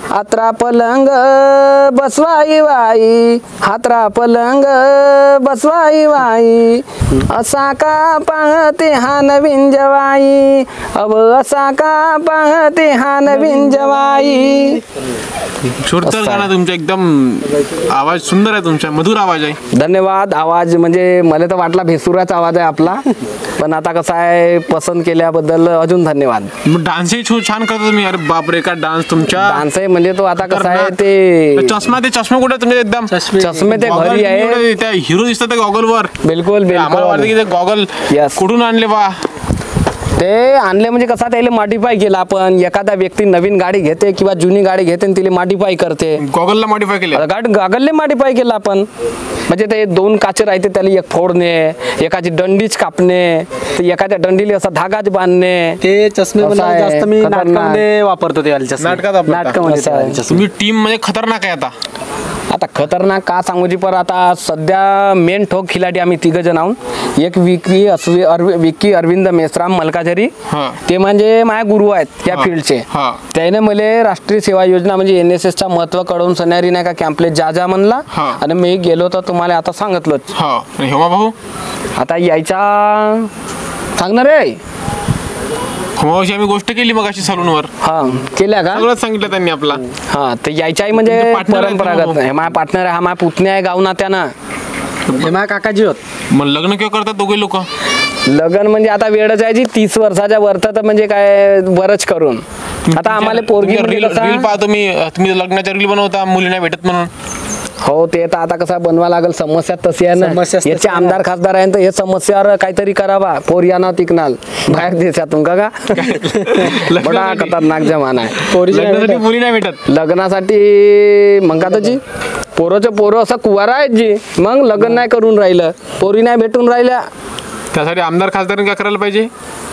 हात्रा पलंग बसवाई वाई, हात्रा पलंग बसवाई वाई, असा का पाहते हा नवीन जवाई, अव असा का पाहते हा नवीन जवाई. जोरदार गाणं तुमचं, एकदम आवाज सुंदर आहे तुमचा, मधुर आवाज आहे. धन्यवाद. आवाज म्हणजे मला तर वाटला भेसुराचा आवाज आहे आपला, पण आता कसं आहे पसंत केल्याबद्दल अजून धन्यवाद. डान्सही छान करतो तुम्ही. अरे बापरे, का डान्स तुमच्या. डान्स आहे म्हणजे तो आता कसं आहे ते चष्मा कुठे तुमचे एकदम चष्मे ते घरी आहे. त्या हिरो दिसतात त्या गॉगल वर. बिलकुल आम्हाला वाटतं की ते गॉगल Yes. कुठून आणले बा. ते आणले म्हणजे कसा त्याला मॉडिफाय केला आपण. एखादा व्यक्ती नवीन गाडी घेते किंवा जुनी गाडी घेते आणि तिला मॉडिफाय करते. गॉगलला मॉडिफाय केले, गॉगलने मॉडिफाय केला आपण. म्हणजे ते 2 काचे राहते त्याला एक फोडणे, एकाची दंडीच कापणे, तर एखाद्या दंडीला असा धागाच बांधणे. ते चष्मे आहे, जास्त मी खतरनाक. नाटकामध्ये वापरतो ते वाले चष्मे. नाटकामध्ये तुम्ही टीम म्हणजे खतरनाक आहे आता. आता खतरनाक का सांगू जी, पर आता सध्या मेन ठोक खिलाडी आम्ही 3 जण आहोत. एक विक्की अरविंद मेश्राम मलकाझरी, ते म्हणजे माझे गुरु आहेत या फील्डचे. त्याने मला राष्ट्रीय सेवा योजना म्हणजे NSS चा महत्व कळवून सणारी नाही का कॅम्पलेट जा म्हणला, आणि मी गेलो तर तुम्हाला आता सांगितलंच. हेमा भाऊ आता यायचा सांगणार आहे. आम्ही गोष्ट केली मग अशी सलूनवर. हा केल्या का? सगळं सांगितलं त्यांनी आपला. हा तर यायचाही म्हणजे परंपरागत नाही. माझा पार्टनर आहे, हा माझा पुतण्या आहे गाव नात्यानं. हे माझ्या काकाजी होत. मग लग्न केव्हा करतात दोघे लोक? लग्न म्हणजे आता वेळच आहे जी 30 वर्षाच्या वरतात म्हणजे काय बरंच करून. आता आम्हाला पोरगी रील पाहतो मी, तुम्ही लग्नाच्या रील बनवता मुली नाही भेटत म्हणून. हो ते तर आता कसं बनवा लागेल. समस्या तशी आहे ना, याचे आमदार खासदार आहे तर हे समस्यावर काहीतरी करावा. पोरियाना तिकनाल बाहेर देशातून का बडा खतरनाक जमाना आहे. मुली नाही भेटत लग्नासाठी. मग आता जी पोरं असं कुवारा आहेत जी, मग लग्न नाही करून राहिलं, पोरी नाही भेटून राहिल्या. त्यासाठी आमदार खासदारांनी काय करायला पाहिजे?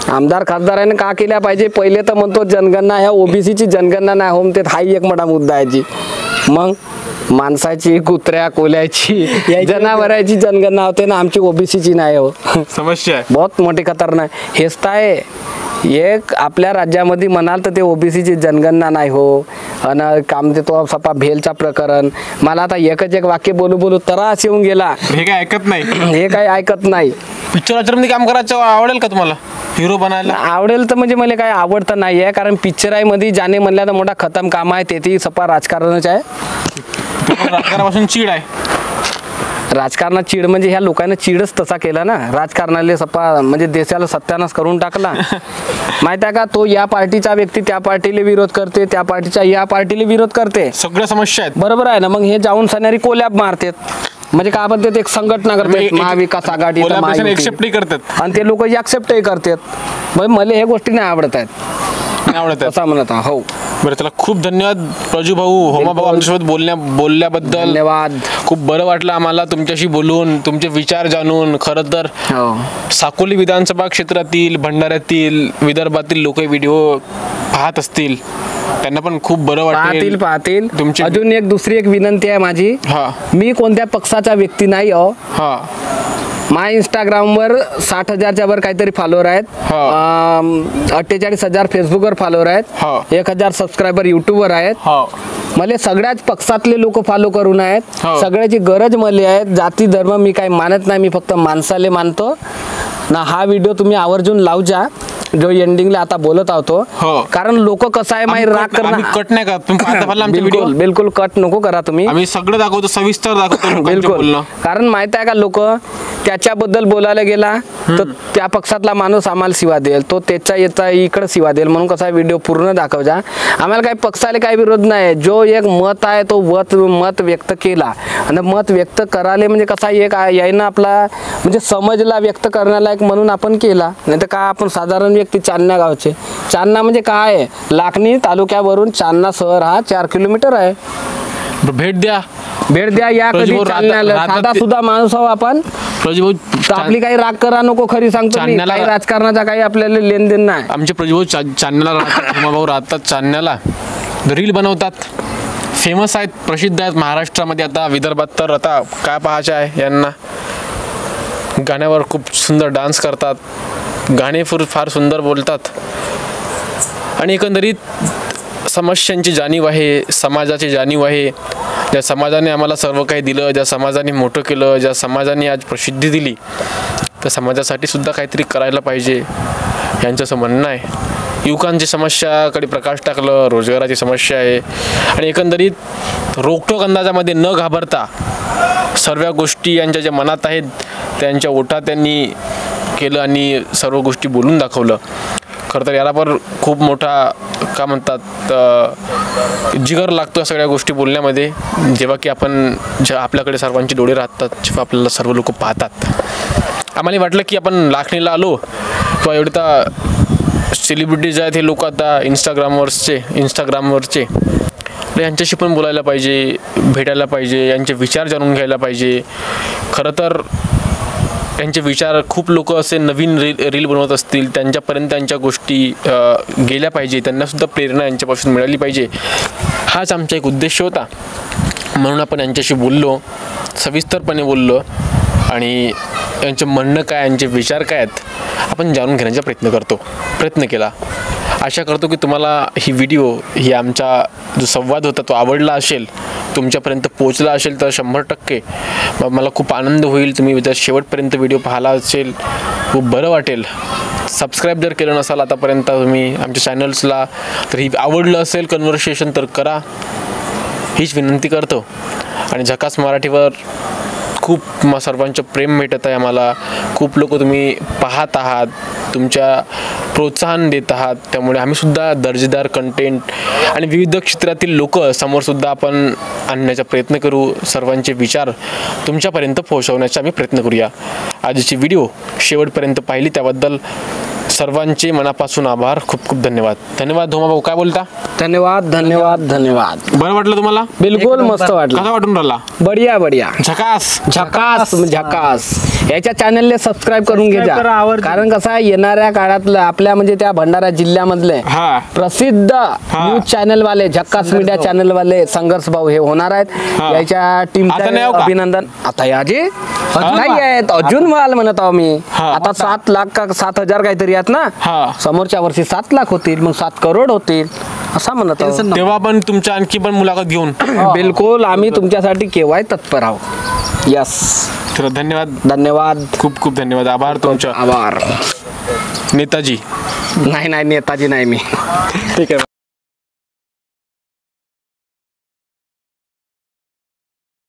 आमदार खासदारांनी का केल्या पाहिजे? पहिले तर म्हणतो जनगणना, ह्या OBCची जनगणना नाही होम, ते हाही एक मोठा मुद्दा आहे जी. मग माणसाची, कुत्र्या, कोल्याची, जनावरांची जनगणना होते ना, आमची ओबीसीची नाही हो. समस्या आहे. बहुत मोठी खतरनाक. हेच तर आहे एक आपल्या राज्यामध्ये म्हणाल तर ते ओबीसीची जनगणना नाही हो. आणि काम ते तो सपा भेलचा प्रकरण. मला आता एकच एक वाक्य बोलू त्रास येऊन गेला. हे काय ऐकत नाही. हे काही ऐकत नाही. पिक्चर मध्ये काम करायचं आवडेल का तुम्हाला? हिरो बनायला आवडेल तर म्हणजे मला काही आवडतं नाही आहे, कारण पिक्चरामध्ये जाणे म्हणल्या तर मोठा खतम काम आहे. ते सपा राजकारणच आहे. राजकारणापासून चीड आहे. राजकारणात चीड म्हणजे ह्या लोकांना चीडच तसा केला ना. राजकारणाला सपा म्हणजे देशाला सत्यानाश करून टाकला. माहिती आहे का, तो या पार्टीचा व्यक्ती त्या पार्टीला विरोध करते, त्या पार्टीचा या पार्टीला विरोध करते. सगळ्या समस्या आहेत. बरोबर आहे ना. मग हे जाऊन सणारी कोलॅब मारतात. म्हणजे काय म्हणते, एक संघटना करतात, महाविकास आघाडी एक्सेप्ट करतात आणि ते लोक ऍक्सेप्टही करतात. मग मला हे गोष्टी नाही आवडत आहेत. असं म्हणत हो. बरं, चला खूप धन्यवाद प्रजू भाऊ, होमा भाऊ, आमच्यासोबत बोलल्याबद्दल धन्यवाद. खूप बरं वाटलं आम्हाला तुमच्याशी बोलून, तुमचे विचार जाणून. खरं तर साकोली विधानसभा क्षेत्रातील, भंडाऱ्यातील, विदर्भातील लोक व्हिडिओ पाहत असतील, त्यांना पण खूप बरं वाटेल. पाहतील. अजून दुसरी एक विनंती आहे माझी. मी कोणत्या पक्षाचा व्यक्ती नाही हो. माझ्या इंस्टाग्रामवर 60,000च्या वर काहीतरी फॉलोअर आहेत. 48,000 फेसबुकवर फॉलोअर आहेत. 1,000 सबस्क्रायबर युट्यूबवर आहेत. मला सगळ्याच पक्षातले लोक फॉलो करून आहेत. सगळ्याची गरज मला आहे. जाती धर्म मी काही मानत नाही. मी फक्त माणसाले मानतो ना. हा व्हिडिओ तुम्ही आवर्जून लावजा जो एंडिंगला आता बोलत आहोत. कारण लोक कसं आहे माहिती, राग करणार. कट नाही का? बिलकुल कट नको करा तुम्ही. आम्ही सगळं दाखवतो, सविस्तर दाखवतो. बिलकुल. कारण माहित आहे का, लोक त्याच्याबद्दल बोलायला गेला तर त्या पक्षातला माणूस आम्हाला शिवा देईल, तो त्याच्या याचा इकडे शिवा देईल. म्हणून कसा व्हिडिओ पूर्ण दाखवजा. आम्हाला काही पक्षाला काही विरोध नाही. जो एक मत आहे तो मत व्यक्त केला. आणि मत व्यक्त करायला म्हणजे कसा एक यायनं आपला म्हणजे समजला व्यक्त करण्याला एक म्हणून आपण केला. नाही तर काय आपण साधारण व्यक्ती चांदण्या गावचे. चांदणा म्हणजे काय आहे, लाखनी तालुक्यावरून चांदणा शहर हा 4 किलोमीटर आहे. भेट द्या या कधी चालण्याला. साधा सुद्धा माणूस आहो आपण. आपली काही राग करा नको. खरी सांगतो, काही राजकारणाचा काही आपल्याला लेनदेन नाही. आमचे प्रजभाऊ चांदण्याला राहतात, भाऊ राहतात चांदण्याला, रील बनवतात, फेमस आहेत, प्रसिद्ध आहेत महाराष्ट्रामध्ये. आता विदर्भात तर आता काय पाहायचे आहे यांना. गाण्यावर खूप सुंदर डान्स करतात, गाणे फार सुंदर बोलतात. आणि एकंदरीत समस्यांची जाणीव आहे, समाजाची जाणीव आहे. ज्या समाजाने आम्हाला सर्व काही दिलं, ज्या समाजाने मोठं केलं, ज्या समाजाने आज प्रसिद्धी दिली, त्या समाजासाठी सुद्धा काहीतरी करायला पाहिजे यांचं असं म्हणणं आहे. युवकांची समस्याकडे प्रकाश टाकलं, रोजगाराची समस्या आहे. आणि एकंदरीत रोकटोक अंदाजामध्ये न घाबरता सर्व गोष्टी यांच्या ज्या मनात आहेत त्यांच्या ओठात त्यांनी केलं आणि सर्व गोष्टी बोलून दाखवलं. खरं तर याला पण खूप मोठा काय म्हणतात जिगर लागतो या सगळ्या गोष्टी बोलण्यामध्ये. जेव्हा की आपण आपल्याकडे सर्वांचे डोळे राहतात, जेव्हा आपल्याला सर्व लोक पाहतात. आम्हाला वाटलं की आपण लाखणीला आलो किंवा एवढे तर सेलिब्रिटीज आहेत हे लोक आता इंस्टाग्रामवरचे यांच्याशी पण बोलायला पाहिजे, भेटायला पाहिजे, यांचे विचार जाणून घ्यायला पाहिजे. खरं तर त्यांचे विचार खूप लोक असे नवीन रील बनवत असतील, त्यांच्यापर्यंत त्यांच्या गोष्टी गेल्या पाहिजे, त्यांनासुद्धा प्रेरणा यांच्यापासून मिळाली पाहिजे. हाच आमचा एक उद्देश होता. म्हणून आपण यांच्याशी बोललो, सविस्तरपणे बोललो आणि यांचं म्हणणं काय, यांचे विचार काय आहेत आपण जाणून घेण्याचा प्रयत्न केला. आशा करतो की तुम्हाला ही व्हिडिओ, ही आमचा जो संवाद होता तो आवडला असेल, तुमच्यापर्यंत पोहोचला असेल तर 100% मला खूप आनंद होईल. तुम्ही जर शेवटपर्यंत व्हिडिओ पाहिला असेल खूप बरं वाटेल. सबस्क्राईब जर केलं नसाल आतापर्यंत तुम्ही आमच्या चॅनल्सला, तर ही आवडलं असेल कन्व्हर्सेशन तर करा, हीच विनंती करतो. आणि झकास मराठीवर खूप सर्वांचं प्रेम भेटत आहे आम्हाला. खूप लोक तुम्ही पाहत आहात, तुमच्या प्रोत्साहन देत आहात. त्यामुळे आम्हीसुद्धा दर्जेदार कंटेंट आणि विविध क्षेत्रातील लोक समोरसुद्धा आपण आणण्याचा प्रयत्न करू. सर्वांचे विचार तुमच्यापर्यंत पोहोचवण्याचा आम्ही प्रयत्न करूया. आजची व्हिडिओ शेवटपर्यंत पाहिली त्याबद्दल सर्वांचे मनापासून आभार. खूप खूप धन्यवाद. धन्यवाद धोमा भाऊ. काय बोलता? धन्यवाद धन्यवाद धन्यवाद. बरं वाटलं तुम्हाला? बिलकुल मस्त वाटलं. कसा वाटून राहिला? बढिया बढिया. झकास. झकास झकास. याच्या चॅनलला सबस्क्राईब करून घ्या, कारण कसं आहे येणाऱ्या काळातलं आपल्या म्हणजे त्या भंडारा जिल्ह्यामधले हा प्रसिद्ध न्यूज चॅनल वाले झक्कास मीडिया चॅनल वाले संघर्ष भाऊ हे होणार आहेत. याच्या आता नाही टीमचं हो का? अभिनंदन. आता याजी नाही आहेत अजून व्हाल म्हणत आहो मी. आता 7 लाख का 7,000 काहीतरी आहेत ना. समोरच्या वर्षी 7 लाख होतील, मग 7 करोड होतील असं म्हणत आहो. तेव्हा पण तुमच्या आणखी पण मुलाखत घेऊन बिलकुल आम्ही तुमच्यासाठी केव्हाही तत्पर आहोत. यस. तर धन्यवाद. धन्यवाद. खूप खूप धन्यवाद. आभार तुमचा. आभार. नेताजी. नाही नेताजी नाही मी. ठीक आहे.